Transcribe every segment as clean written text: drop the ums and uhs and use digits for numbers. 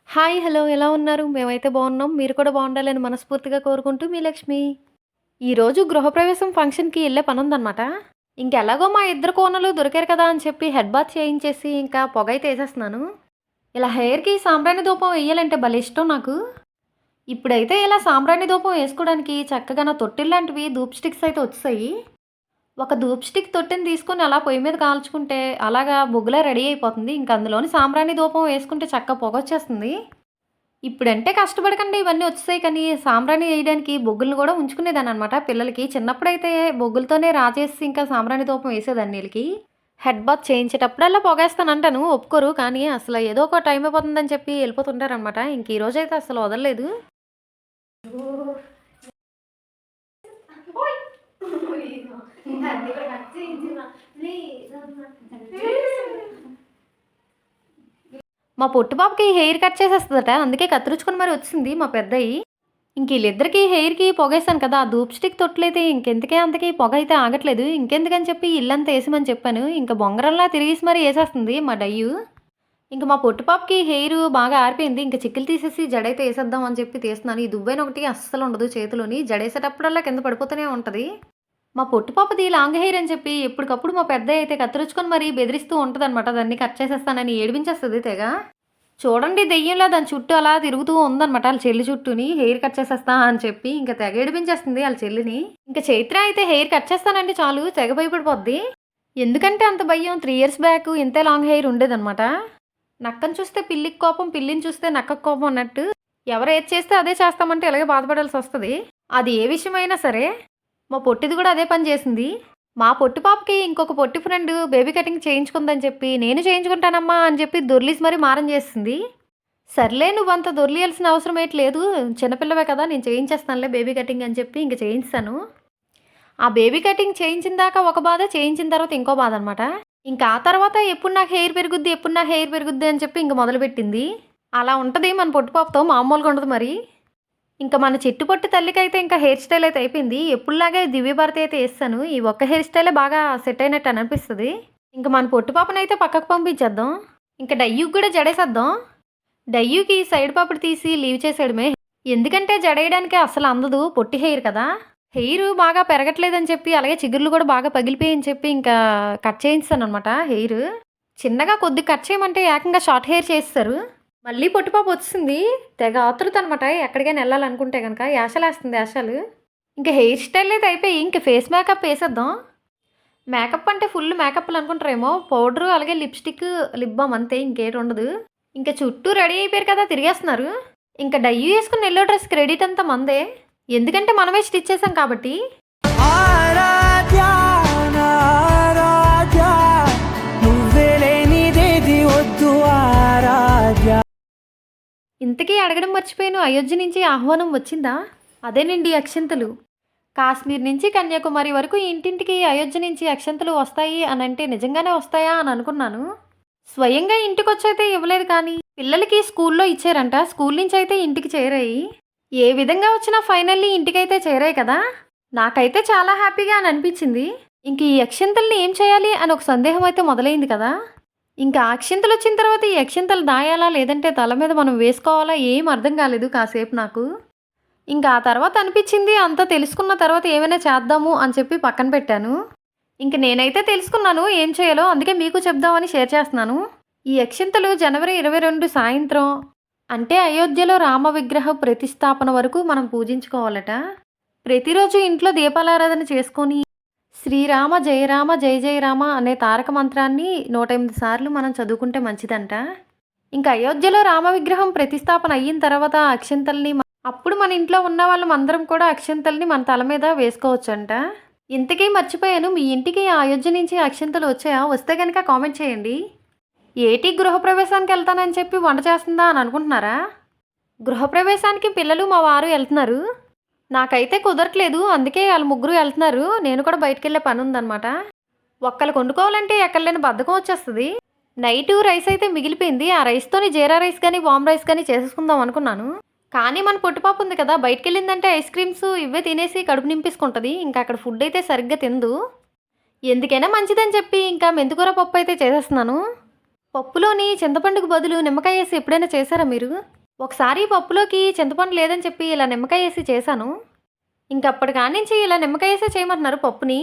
Hi! Hello! ఎలా ఉన్నారు? మేమైతే బాగున్నాం. మీరు కూడా బాగుండాలని మనస్ఫూర్తిగా కోరుకుంటూ మీ లక్ష్మి. ఈరోజు గృహప్రవేశం ఫంక్షన్‌కి ఎళ్ళే పనుందనమాట. ఇంకెలాగో మా ఇద్దరు కోనలు దొరికారు కదా అని చెప్పి హెడ్ బాత్ చేయించేసి ఇంకా పొగైతే ఏసేస్తున్నాను. ఇలా హెయిర్‌కి సాంబ్రాణి ధూపం ఎయ్యాలంటే భలే ఇష్టం నాకు. ఇప్పుడైతే ఇలా సాంబ్రాణి ధూపం ఏసుకోవడానికి చక్కగా నా తొట్టిల్లాంటివి ధూప్ స్టిక్స్ అయితే వచ్చేసాయి. ఒక ధూప్ స్టిక్ తొట్టిని తీసుకొని అలా పొయ్యి మీద కాల్చుకుంటే అలాగా బొగ్గులా రెడీ అయిపోతుంది. ఇంక అందులోని సాంబ్రాణి ధూపం వేసుకుంటే చక్కగా పొగొచ్చేస్తుంది. ఇప్పుడంటే కష్టపడకండి ఇవన్నీ వచ్చేసాయి కానీ, సాంబ్రాణి ఎయడానికి బొగ్గులను గూడా ఉంచుకునేదాన్ననమాట పిల్లలకి. చిన్నప్పుడైతే బొగ్గులతోనే రాజేసి ఇంకా సాంబ్రాణి ధూపం ఏసేదాన్ని ఈళ్ళకి. హెడ్ బాత్ చేయించేటప్పుడల్లా పొగేస్తానంటాను, ఒప్పుకోరు. కానీ అసలు ఏదో ఒక టైం అయిపోతుందని చెప్పి ఎళ్ళిపోతుంటారనమాట. ఇంక ఈరోజైతే అసలు వదలలేదు. మా పొట్టి పాపకి హెయిర్ కట్ చేసేస్తదట. అందుకే కత్తిరించుకొని మరి వచ్చింది మా పెద్దయి. ఇంక ఈళ్ళిద్దరికీ హెయిర్‌కి పొగేసాను కదా! ఆ ధూప్ స్టిక్ తొట్లయితే ఇంకెంతకే అంతకి పొగైతే ఆగట్లేదు. ఇంకెందుకని చెప్పి ఇల్లంతా ఏసేమని చెప్పాను. ఇంక బొంగరంలా తిరిగేసి మరి ఏసేస్తుంది మా డయ్యు. ఇంక మా పొట్టి పాపకి హెయిరు బాగా ఆరిపోయింది. ఇంక చిక్కులు తీసేసి జడైతే ఏసేద్దాం అని చెప్పి తీస్తున్నాను. ఈ దువ్వెనొకటి అస్సలుండదు చేతిలోని. జడేసేటప్పుడల్లా కింద పడిపోతూనే ఉంటది. మా పొట్టి పాపది లాంగ్ హెయిర్ అని చెప్పి ఎప్పటికప్పుడు మా పెద్దయ్య అయితే కత్తిరించుకొని మరీ బెదిరిస్తూ ఉంటదనమాట. దాన్ని కట్ చేసేస్తానని ఏడిపించేస్తది తెగ. చూడండి దెయ్యంలా దాని చుట్టూ అలా తిరుగుతూ ఉందనమాట ఆళ్ళ చెల్లి చుట్టూని. హెయిర్ కట్ చేసేస్తా అని చెప్పి ఇంక తెగ ఏడిపించేస్తుంది ఆళ్ళ చెల్లిని. ఇంక చైత్ర అయితే హెయిర్ కట్ చేస్తానంటే చాలు తెగ భయపడిపోద్ది. ఎందుకంటే అంత భయం 3 ఇయర్స్ బ్యాక్ ఇంతే లాంగ్ హెయిర్ ఉండేదనమాట. నక్కని చూస్తే పిల్లికి కోపం, పిల్లిని చూస్తే నక్కకి కోపం అన్నట్టు ఎవరు ఏది చేస్తే అదే చేస్తామంటే ఇలాగే బాధపడాల్సొస్తది. అది ఏ విషయమైనా సరే. మా పొట్టిది కూడా అదే పని చేసింది. మా పొట్టి పాపకి ఇంకొక పొట్టి ఫ్రెండ్ బేబీ కటింగ్ చేయించుకుందని చెప్పి, నేను చేయించుకుంటానమ్మా అని చెప్పి దొర్లిసి మరీ మారం చేసింది. సర్లే నువ్వంత దొర్లియాల్సిన అవసరం ఏంటి లేదు. చిన్నపిల్లవే కదా నేను చేయించేస్తానులే బేబీ కటింగ్ అని చెప్పి ఇంక చేయించేశాను. ఆ బేబీ కటింగ్ చేయించిన దాకా ఒక బాధ, చేయించిన తర్వాత ఇంకో బాధ అనమాట. ఇంకా ఆ తర్వాత ఎప్పుడు నాకు హెయిర్ పెరుగుద్ది, ఎప్పుడు నాకు హెయిర్ పెరుగుద్ది అని చెప్పి ఇంక మొదలుపెట్టింది. అలా ఉంటది మన పొట్టి పాపతో, మామూలుగా ఉండదు మరి. ఇంకా మన చెట్టు పొట్టి తల్లికైతే ఇంకా హెయిర్ స్టైల్ అయితే అయిపోయింది. ఎప్పుడులాగే దివ్య భారతి అయితే ఏస్తాను. ఈ ఒక్క హెయిర్ స్టైలే బాగా సెట్ అయినట్టు అనిపిస్తది. ఇంక మన పొట్టి పాపనైతే పక్కకు పంపించేద్దాం. ఇంక డయ్యూకి కూడా జడేసేద్దాం. డయ్యూకి సైడ్ పాపిడి తీసి లీవ్ చేసేయడమే. ఎందుకంటే జడేయడానికి అస్సలు అందదు, పొట్టి హెయిర్ కదా! హెయిర్ బాగా పెరగట్లేదని చెప్పి, అలాగే చిగుర్లు కూడా బాగా పగిలిపోయాయని చెప్పి ఇంకా కట్ చేయించేసాననమాట హెయిర్. చిన్నగా కొద్దిగా కట్ చేయమంటే ఏకంగా షార్ట్ హెయిర్ చేసేశారు. మళ్ళీ పొట్టి పాప వచ్చింది. తెగ ఆతృత అనమాట ఎక్కడికైనా ఎళ్ళాలనుకుంటే గనక. యాషలేస్తుంది యాషాలు. ఇంక హెయిర్ స్టైల్ అయితే అయిపోయి ఇంక ఫేస్ మేకప్ ఏసేద్దాం. మేకప్ అంటే ఫుల్ మేకప్‌లు అనుకుంటారేమో. పౌడరు అలాగే లిప్‌స్టిక్, లిప్ బామ్ అంతే ఇంకేటుండదు. ఇంక చుట్టూ రెడీ అయిపోయారు కదా! తిరిగేస్తున్నారు. ఇంక డయ్యూ యేసుకున్న యెల్లో డ్రెస్ క్రెడిట్ అంతా మనదే. ఎందుకంటే మనమే స్టిచ్ చేసాం కాబట్టి. ఆరాధ్యా నా ఆరాధ్యా నువ్వే లేనిదేది వద్దు ఆరాధ్యా. ఇంతకీ అడగడం మర్చిపోయాను. అయోధ్య నుంచి ఆహ్వానం వచ్చిందా? అదేనండి అక్షింతలు. కాశ్మీర్ నుంచి కన్యాకుమారి వరకు ఇంటింటికి అయోధ్య నుంచి అక్షింతలు వస్తాయి అనంటే నిజంగానే వస్తాయా అని అనుకున్నాను. స్వయంగా ఇంటికొచ్చైతే ఇవ్వలేదు కానీ, పిల్లలకి స్కూల్లో ఇచ్చారంట. స్కూల్ నుంచి అయితే ఇంటికి చేరాయి. ఏ విధంగా వచ్చినా ఫైనల్లీ ఇంటికైతే చేరాయి కదా! నాకైతే చాలా హ్యాపీగా అని అనిపించింది. ఇంక ఈ అక్షింతల్ని ఏం చేయాలి అని ఒక సందేహం అయితే మొదలైంది కదా! ఇంకా అక్షింతలు వచ్చిన తర్వాత ఈ అక్షింతలు దాయాలా లేదంటే తల మీద మనం వేసుకోవాలా ఏం అర్థం కాలేదు కాసేపు నాకు. ఇంకా ఆ తర్వాత అనిపించింది అంతా తెలుసుకున్న తర్వాత ఏమైనా చేద్దాము అని చెప్పి పక్కన పెట్టాను. ఇంక నేనైతే తెలుసుకున్నాను ఏం చేయాలో, అందుకే మీకు చెప్దామని షేర్ చేస్తున్నాను. ఈ అక్షింతలు జనవరి 22 సాయంత్రం అంటే అయోధ్యలో రామ విగ్రహ ప్రతిష్టాపన వరకు మనం పూజించుకోవాలట. ప్రతిరోజు ఇంట్లో దీపాలారాధన చేసుకొని శ్రీరామ జయరామ జయ జయ రామ అనే తారక మంత్రాన్ని 108 సార్లు మనం చదువుకుంటే మంచిదంట. ఇంకా అయోధ్యలో రామ విగ్రహం ప్రతిష్టాపన అయిన తర్వాత అక్షింతల్ని అప్పుడు మన ఇంట్లో ఉన్న వాళ్ళం అందరం కూడా అక్షింతల్ని మన తల మీద వేసుకోవచ్చంట. ఇంతకీ మర్చిపోయాను, మీ ఇంటికి అయోధ్య నుంచి అక్షింతలు వచ్చాయా? వస్తే కనుక కామెంట్ చేయండి. ఏటి గృహప్రవేశానికి వెళ్తానని చెప్పి వంట చేస్తుందా అని అనుకుంటున్నారా? గృహప్రవేశానికి పిల్లలు మా వారు వెళ్తున్నారు. నాకైతే కుదరట్లేదు, అందుకే వాళ్ళు ముగ్గురు వెళ్తున్నారు. నేను కూడా బయటకెళ్ళే పని ఉందనమాట. ఒక్కళ్ళకి వండుకోవాలంటే ఎక్కడలేని బద్ధకం వచ్చేస్తుంది. నైటు రైస్ అయితే మిగిలిపోయింది. ఆ రైస్తోని జీరా రైస్ కానీ వామ్ రైస్ కానీ చేసేసుకుందాం అనుకున్నాను. కానీ మన పొట్టిపాప ఉంది కదా, బయటకెళ్ళిందంటే ఐస్ క్రీమ్స్ ఇవే తినేసి కడుపు నింపేసుకుంటుంది. ఇంకా అక్కడ ఫుడ్ అయితే సరిగ్గా తిందు. ఎందుకైనా మంచిదని చెప్పి ఇంకా మెంతికూర పప్పు అయితే చేసేస్తున్నాను. పప్పులోని చింతపండుకు బదులు నిమ్మకాయ వేసి ఎప్పుడైనా చేశారా మీరు? ఒకసారి పప్పులోకి చింతపండు లేదని చెప్పి ఇలా నిమ్మకాయ వేసి చేశాను. ఇంకప్పటి కానించి ఇలా నిమ్మకాయ వేసి చేయమంటున్నారు పప్పుని.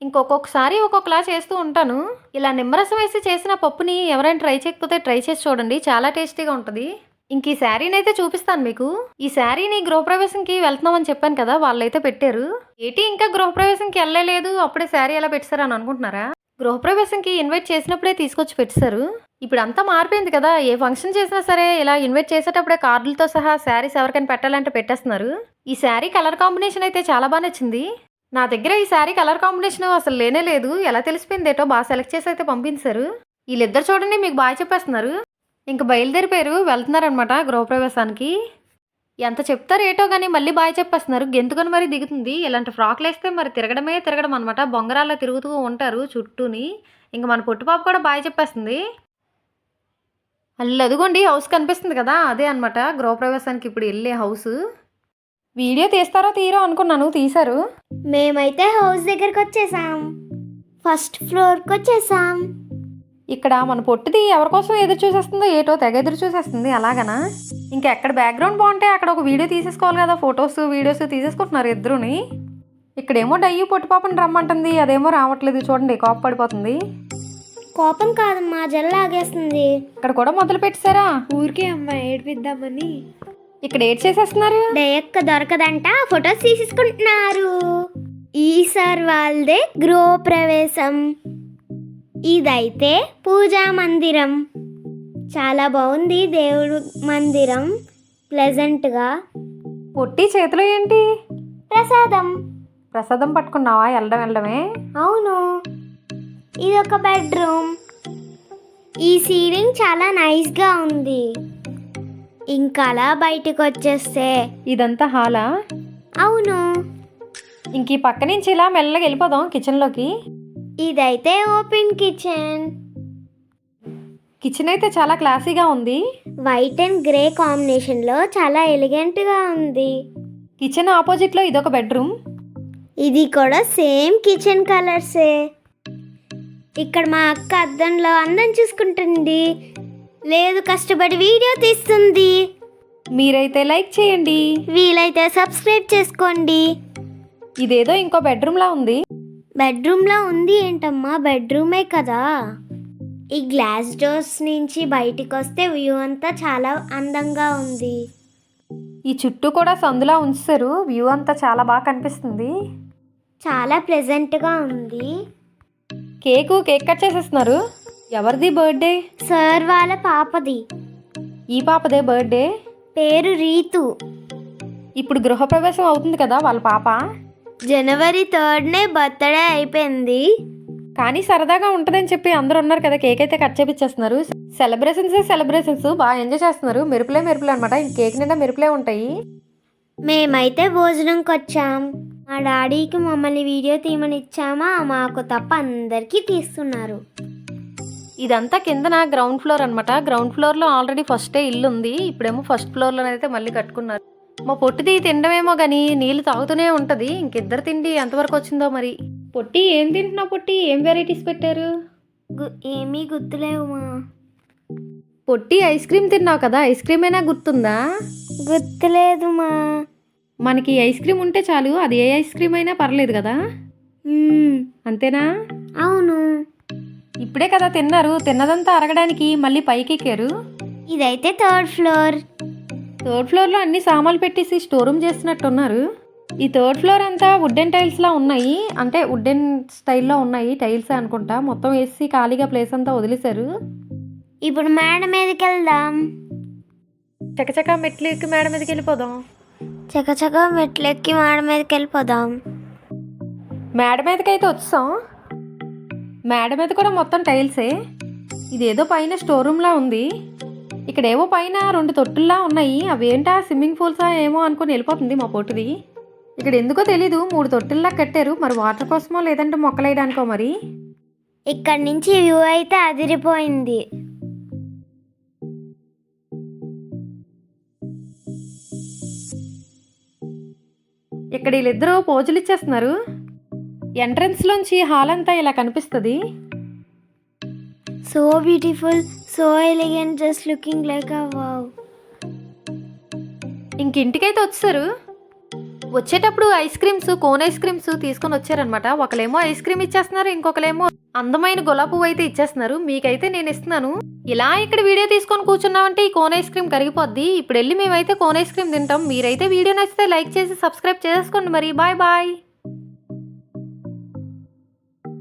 ఇంకొకసారి ఒక్కొక్కలా చేస్తూ ఉంటాను. ఇలా నిమ్మరసం వేసి చేసిన పప్పుని ఎవరైనా ట్రై చేయకపోతే ట్రై చేసి చూడండి, చాలా టేస్టీగా ఉంటుంది. ఇంక ఈ శారీని అయితే చూపిస్తాను మీకు. ఈ శారీని గృహప్రవేశంకి వెళ్తున్నామని చెప్పాను కదా, వాళ్ళైతే పెట్టారు. ఏంటి ఇంకా గృహప్రవేశంకి వెళ్ళలేదు, అప్పుడే శారీ ఎలా పెట్టారు అని అనుకుంటున్నారా? గృహప్రవేశంకి ఇన్వైట్ చేసినప్పుడే తీసుకొచ్చి పెట్టారు. ఇప్పుడు అంతా మారిపోయింది కదా, ఏ ఫంక్షన్ చేసినా సరే ఇలా ఇన్వైట్ చేసేటప్పుడే కార్డులతో సహా శారీస్ ఎవరికైనా పెట్టాలంటే పెట్టేస్తున్నారు. ఈ శారీ కలర్ కాంబినేషన్ అయితే చాలా బాగా నచ్చింది. నా దగ్గర ఈ శారీ కలర్ కాంబినేషన్ అసలు లేనే లేదు. ఎలా తెలిసిపోయిందేటో బాగా సెలెక్ట్ చేసి అయితే పంపించారు. వీళ్ళిద్దరు చూడండి మీకు బాగా చెప్పేస్తున్నారు. ఇంక బయలుదేరిపోయారు, వెళ్తున్నారనమాట గృహప్రవేశానికి. ఎంత చెప్తారు ఏటో కానీ మళ్ళీ బాగా చెప్పేస్తున్నారు. గెంతుకొని మరీ దిగుతుంది. ఇలాంటి ఫ్రాక్లు వేస్తే మరి తిరగడం అనమాట. బొంగరాల్లో తిరుగుతూ ఉంటారు చుట్టూని. ఇంక మన పొట్టిపాప కూడా బాగా చెప్పేస్తుంది. అదిగోండి హౌస్ కనిపిస్తుంది కదా, అదే అనమాట గృహప్రవేశానికి ఇప్పుడు వెళ్ళే హౌస్. వీడియో తీస్తారో తీరో అనుకున్నాను, తీశారు. మేమైతే హౌస్ దగ్గరికి వచ్చేసాం. ఫస్ట్ ఫ్లోర్కి వచ్చేసాం. ఇక్కడ మన పొట్టిది ఎవరికోసం ఎదురు చూసేస్తుందో ఏటో తెగ ఎదురు చూసేస్తుంది. అలాగనా? ఇంకా ఎక్కడ బ్యాక్గ్రౌండ్ బాగుంటే అక్కడ ఒక వీడియో తీసేసుకోవాలి కదా, ఫొటోస్ వీడియోస్ తీసేసుకుంటున్నారు ఇద్దరుని. ఇక్కడేమో డయ్యి పొట్టిపాపని రమ్మంటుంది, అదేమో రావట్లేదు. చూడండి కోప పడిపోతుంది. కోపం కాదమ్మా, జల్లాగేస్తుంది. ఇక్కడ కూడా మొదలు పెట్టారా? ఊరికే అమ్మా ఏడిపిద్దామని. ఇక్కడ ఏడ్ చేసేస్తున్నారు. డయక్క దొరకదంట, ఫొటోస్ తీసేసుకుంటున్నారు. ఈసారి వాళ్ళదే గృహప్రవేశం. ఇదైతే పూజా మందిరం. చాలా బాగుంది దేవుడు మందిరం, ప్లెజెంట్గా. పొట్టి చేతిలో ఏంటి? ప్రసాదం. ప్రసాదం పట్టుకున్నావా? వెళ్ళడమే. అవును. ఇది ఒక బెడ్రూమ్. ఈ సీలింగ్ చాలా నైస్గా ఉంది. ఇంకా అలా బయటకు వచ్చేస్తే ఇదంతా హాలా? అవును. ఇంక ఈ పక్క నుంచి ఇలా మెల్లగా వెళ్ళిపోదాం కిచెన్లోకి. ఇదైతే ఓపెన్ కిచెన్. కిచెన్ అయితే చాలా క్లాసీగా ఉంది. వైట్ అండ్ గ్రే కాంబినేషన్లో చాలా ఎలిగెంట్గా ఉంది. కిచెన్ ఆపోజిట్లో ఇదొక బెడ్రూమ్. ఇది కూడా సేమ్ కిచెన్ కలర్సే. ఇక్కడ మా అక్క అద్దంలో అందం చూసుకుంటుంది, లేదు కష్టపడి వీడియో తీస్తుంది. మీరైతే లైక్ చేయండి, వీలైతే సబ్స్క్రైబ్ చేసుకోండి. ఇదేదో ఇంకో బెడ్రూమ్లా ఉంది. బెడ్రూమ్లో ఉంది ఏంటమ్మా, బెడ్రూమే కదా. ఈ గ్లాస్ డోర్స్ నుంచి బయటికి వస్తే వ్యూ అంతా చాలా అందంగా ఉంది. ఈ చుట్టూ కూడా సందులా ఉంచారు. వ్యూ అంతా చాలా బాగా కనిపిస్తుంది. చాలా ప్లెజెంట్గా ఉంది. కేక్ కట్ చేసేస్తున్నారు. ఎవరిది బర్త్డే? సార్ వాళ్ళ పాపది. ఈ పాపదే బర్త్డే. పేరు రీతు. ఇప్పుడు గృహప్రవేశం అవుతుంది కదా వాళ్ళ పాప. జనవరి 3నే బర్త్డే అయిపోయింది. కానీ సరదాగా ఉంటుందని చెప్పి అందరూ ఉన్నారు కదా, కేక్ అయితే కట్ చేపించేస్తున్నారు. సెలబ్రేషన్స్ బాగా ఎంజాయ్ చేస్తున్నారు. మెరుపులే అనమాట. ఇంక కేక్ నిండా మెరుపులే ఉంటాయి. మేమైతే భోజనంకి వచ్చాం. మా డాడీకి మమ్మల్ని వీడియో తీయమని ఇచ్చామా, మాకు తప్ప అందరికీ తీస్తున్నారు. ఇదంతా కిందన గ్రౌండ్ ఫ్లోర్ అనమాట. గ్రౌండ్ ఫ్లోర్లో ఆల్రెడీ ఫస్టే ఇల్లు ఉంది. ఇప్పుడేమో ఫస్ట్ ఫ్లోర్లోనైతే మళ్ళీ కట్టుకున్నారు. మా పొట్టిది తినడమేమో కానీ నీళ్ళు తాగుతూనే ఉంటుంది. ఇంకిద్దరు తిండి ఎంతవరకు వచ్చిందో మరి. పొట్టి ఏం తింటున్నావు? పొట్టి ఏం వెరైటీస్ పెట్టారు? ఏమీ గుర్తులేవుమా. పొట్టి ఐస్ క్రీమ్ తిన్నావు కదా, ఐస్ క్రీమ్ అయినా గుర్తుందా? గుర్తులేదుమా. మనకి ఐస్ క్రీమ్ ఉంటే చాలు, అది ఏ ఐస్ క్రీమ్ అయినా పర్లేదు కదా. అంతేనా? అవును. ఇప్పుడే కదా తిన్నారు. తిన్నదంతా అరగడానికి మళ్ళీ పైకి ఎక్కారు. ఇదైతే 3rd ఫ్లోర్. 3rd ఫ్లోర్లో అన్ని సామాన్లు పెట్టేసి స్టోర్ రూమ్ చేస్తున్నట్టున్నారు. ఈ 3rd ఫ్లోర్ అంతా వుడెన్ టైల్స్లా ఉన్నాయి, అంటే వుడెన్ స్టైల్లో ఉన్నాయి. టైల్స్ అనుకుంటా. మొత్తం వేసి ఖాళీగా ప్లేస్ అంతా వదిలేశారు. ఇప్పుడు మేడ మీదకి వెళ్దాం. చకచకా మెట్లు ఎక్కి మేడ మీదకి వెళ్ళిపోదాం. చకచకా మెట్లు ఎక్కి మేడ మీదకి వెళ్ళిపోదాం. మేడ మీదకైతే వచ్చాం. మేడ మీద కూడా మొత్తం టైల్సే. ఇదేదో పైన స్టోర్ రూమ్లా ఉంది. ఇక్కడేవో పైన 2 తొట్టుల్లా ఉన్నాయి. అవేంటా స్విమ్మింగ్ పూల్సా ఏమో అనుకుని వెళ్ళిపోతుంది మా పొట్టిది. ఇక్కడ ఎందుకో తెలీదు 3 తొట్టుల్లా కట్టారు. మరి వాటర్ కోసమో లేదంటే మొక్కలేయడానికో మరి. ఇక్కడ నుంచి వ్యూ అయితే అదిరిపోయింది. ఇక్కడ వీళ్ళిద్దరూ పోజులు ఇచ్చేస్తున్నారు. ఎంట్రన్స్లోంచి హాల్ అంతా ఇలా కనిపిస్తుంది. So beautiful, so elegant, just looking like a wow. ఇంక ఇంటికైతే వచ్చేసారు. వచ్చేటప్పుడు కోన్ ఐస్ క్రీమ్స్ తీసుకొని వచ్చారనమాట. ఒకలేమో ఐస్ క్రీమ్ ఇచ్చేస్తున్నారు, ఇంకొకలేమో అందమైన గులాబీ పువ్వు అయితే ఇచ్చేస్తున్నారు. మీకైతే నేను ఇస్తున్నాను. ఇలా ఇక్కడ వీడియో తీసుకొని కూర్చున్నామంటే ఈ కోన్ ఐస్ క్రీమ్ కరిగిపోద్ది. ఇప్పుడు వెళ్ళి మేమైతే కోన్ ఐస్ క్రీమ్ తింటాం. మీరైతే వీడియో నచ్చితే లైక్ చేసి సబ్స్క్రైబ్ చేసుకోండి మరి. Bye bye.